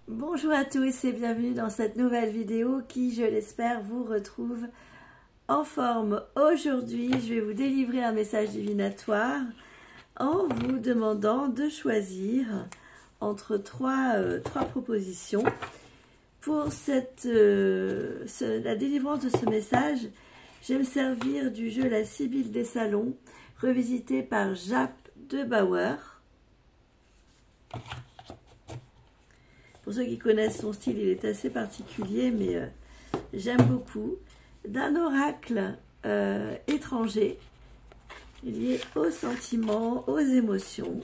Bonjour à tous et bienvenue dans cette nouvelle vidéo qui, je l'espère, vous retrouve en forme. Aujourd'hui, je vais vous délivrer un message divinatoire en vous demandant de choisir entre trois propositions. Pour la délivrance de ce message, je vais me servir du jeu La Sibylle des Salons, revisité par Jaap de Bauer. Pour ceux qui connaissent son style, il est assez particulier, mais j'aime beaucoup. D'un oracle étranger, lié aux sentiments, aux émotions.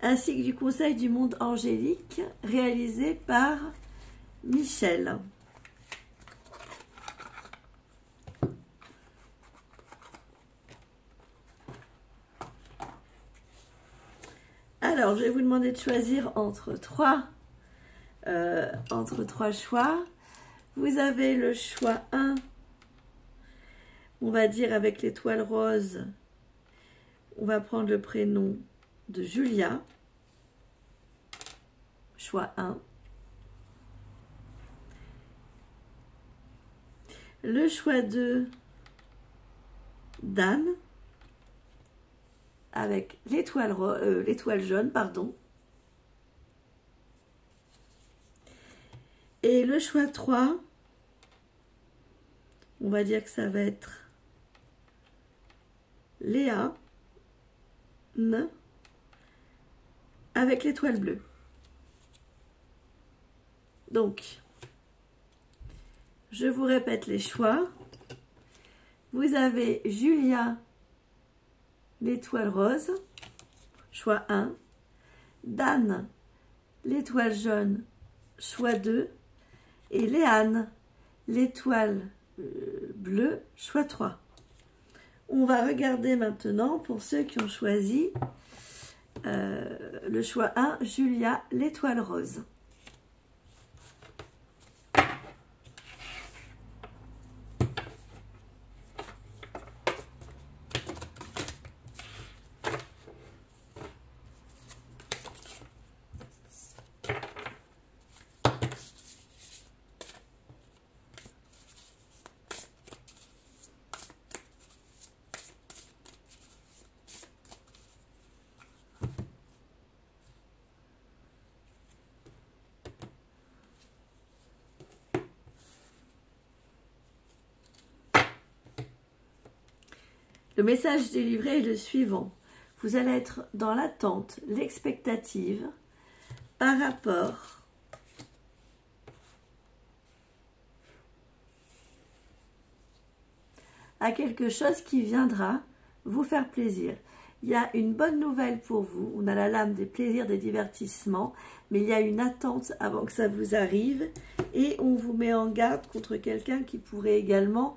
Ainsi que du conseil du monde angélique, réalisé par Michel. Alors, je vais vous demander de choisir entre trois choix. Vous avez le choix 1, on va dire avec l'étoile rose, on va prendre le prénom de Julia. Choix 1. Le choix 2, Dan, avec l'étoile jaune, pardon. Et le choix 3, on va dire que ça va être Léa, avec l'étoile bleue. Donc, je vous répète les choix. Vous avez Julia, l'étoile rose, choix 1. Dan, l'étoile jaune, choix 2. Et Léane, l'étoile bleue, choix 3. On va regarder maintenant pour ceux qui ont choisi le choix 1, Julia, l'étoile rose. Le message délivré est le suivant. Vous allez être dans l'attente, l'expectative par rapport à quelque chose qui viendra vous faire plaisir. Il y a une bonne nouvelle pour vous. On a la lame des plaisirs, des divertissements, mais il y a une attente avant que ça vous arrive et on vous met en garde contre quelqu'un qui pourrait également,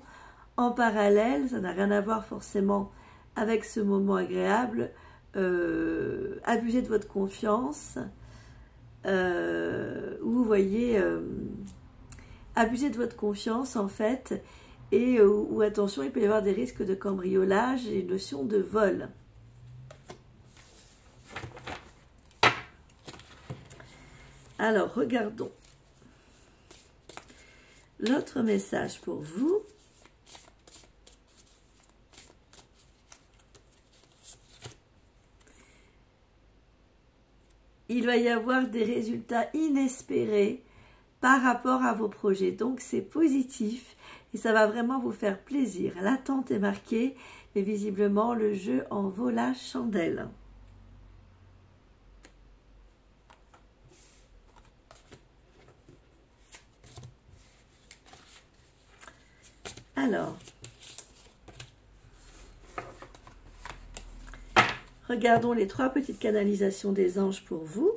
en parallèle, ça n'a rien à voir forcément avec ce moment agréable, abuser de votre confiance, vous voyez, abuser de votre confiance en fait, et où attention, il peut y avoir des risques de cambriolage et une notion de vol. Alors, regardons l'autre message pour vous. Il va y avoir des résultats inespérés par rapport à vos projets. Donc, c'est positif et ça va vraiment vous faire plaisir. L'attente est marquée, mais visiblement, le jeu en vaut la chandelle. Alors, regardons les trois petites canalisations des anges pour vous.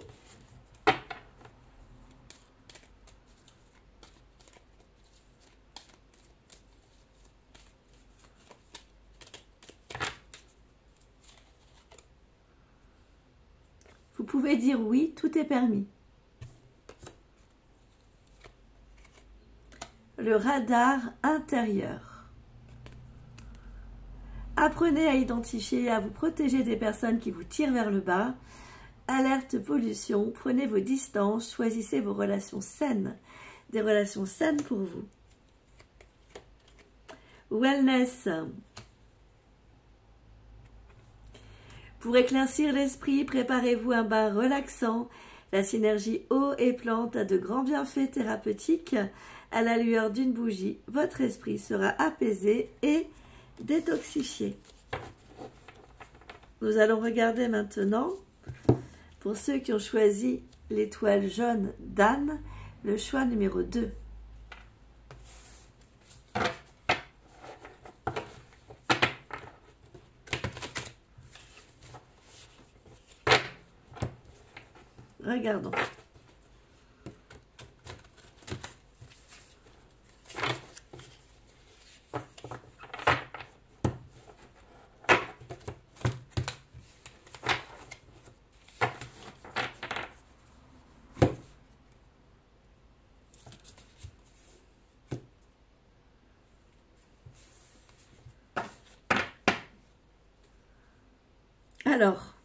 Vous pouvez dire oui, tout est permis. Le radar intérieur. Apprenez à identifier et à vous protéger des personnes qui vous tirent vers le bas. Alerte pollution, prenez vos distances, choisissez vos relations saines. Des relations saines pour vous. Wellness. Pour éclaircir l'esprit, préparez-vous un bain relaxant. La synergie eau et plante a de grands bienfaits thérapeutiques. À la lueur d'une bougie, votre esprit sera apaisé et détoxifié. Nous allons regarder maintenant, pour ceux qui ont choisi l'étoile jaune d'Anne, le choix numéro 2. Regardons. Alors,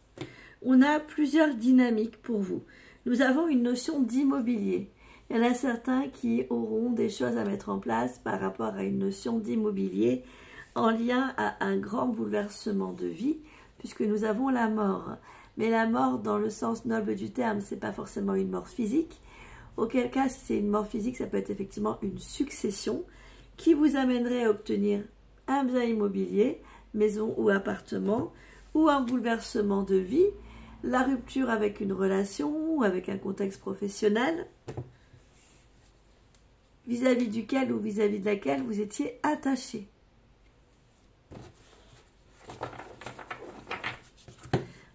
on a plusieurs dynamiques pour vous. Nous avons une notion d'immobilier. Il y en a certains qui auront des choses à mettre en place par rapport à une notion d'immobilier en lien à un grand bouleversement de vie, puisque nous avons la mort. Mais la mort, dans le sens noble du terme, ce n'est pas forcément une mort physique. Auquel cas, si c'est une mort physique, ça peut être effectivement une succession qui vous amènerait à obtenir un bien immobilier, maison ou appartement, ou un bouleversement de vie, la rupture avec une relation ou avec un contexte professionnel vis-à-vis duquel ou vis-à-vis de laquelle vous étiez attaché.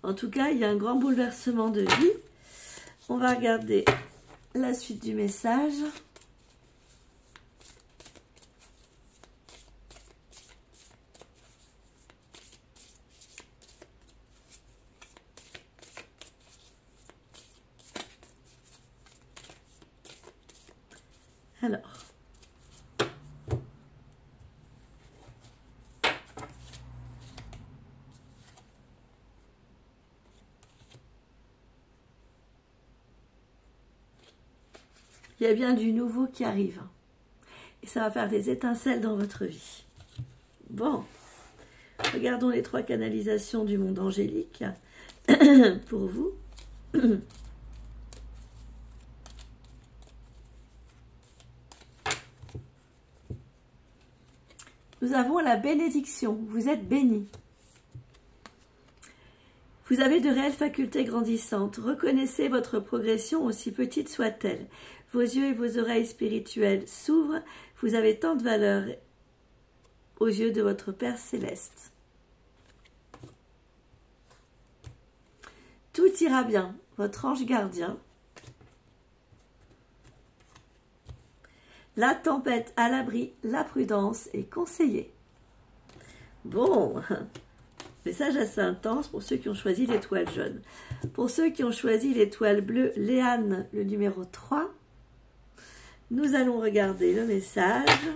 En tout cas, il y a un grand bouleversement de vie. On va regarder la suite du message. Alors, il y a bien du nouveau qui arrive. Et ça va faire des étincelles dans votre vie. Bon, regardons les 3 canalisations du monde angélique pour vous. Nous avons la bénédiction. Vous êtes bénis. Vous avez de réelles facultés grandissantes. Reconnaissez votre progression, aussi petite soit-elle. Vos yeux et vos oreilles spirituelles s'ouvrent. Vous avez tant de valeur aux yeux de votre Père Céleste. Tout ira bien. Votre ange gardien. La tempête à l'abri, la prudence est conseillée. Bon, message assez intense pour ceux qui ont choisi l'étoile jaune. Pour ceux qui ont choisi l'étoile bleue, Léane, le numéro 3, nous allons regarder le message.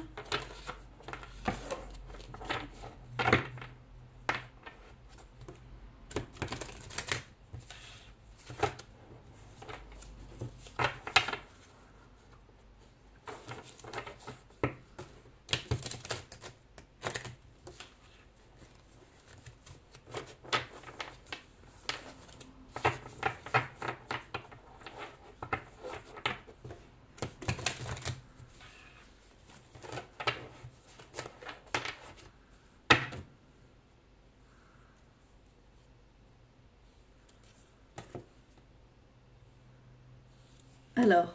Alors,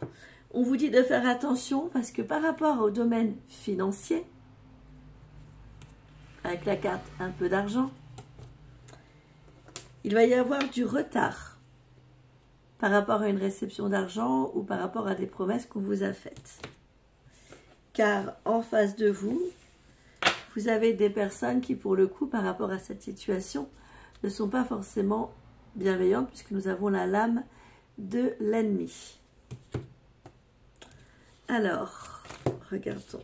on vous dit de faire attention parce que par rapport au domaine financier, avec la carte un peu d'argent, il va y avoir du retard par rapport à une réception d'argent ou par rapport à des promesses qu'on vous a faites. Car en face de vous, vous avez des personnes qui, pour le coup, par rapport à cette situation, ne sont pas forcément bienveillantes puisque nous avons la lame de l'ennemi. Alors, regardons.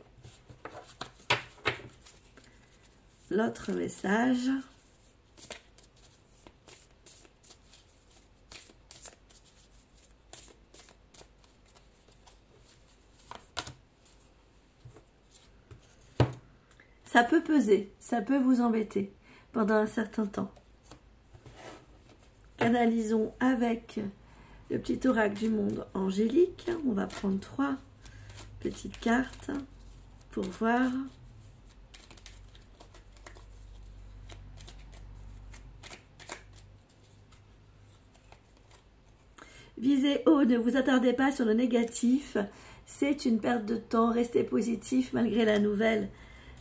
l'autre message. Ça peut peser, ça peut vous embêter pendant un certain temps. Canalisons avec le petit oracle du monde angélique. On va prendre 3 petites cartes pour voir. Visez haut, ne vous attardez pas sur le négatif. C'est une perte de temps. Restez positif malgré la nouvelle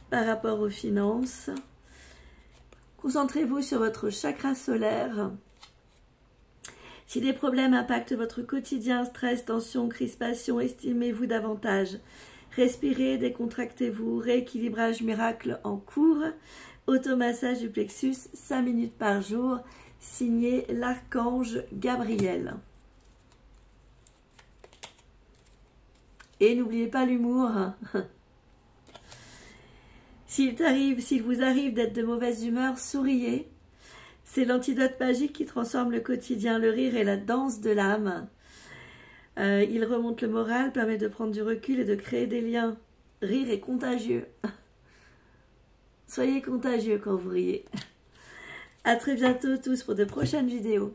par rapport aux finances. Concentrez-vous sur votre chakra solaire. Si des problèmes impactent votre quotidien, stress, tension, crispation, estimez-vous davantage. Respirez, décontractez-vous, rééquilibrage miracle en cours, automassage du plexus, 5 minutes par jour, signé l'archange Gabriel. Et n'oubliez pas l'humour. S'il vous arrive d'être de mauvaise humeur, souriez. C'est l'antidote magique qui transforme le quotidien. Le rire est la danse de l'âme. Il remonte le moral, permet de prendre du recul et de créer des liens. Rire est contagieux. Soyez contagieux quand vous riez. À très bientôt tous pour de prochaines vidéos.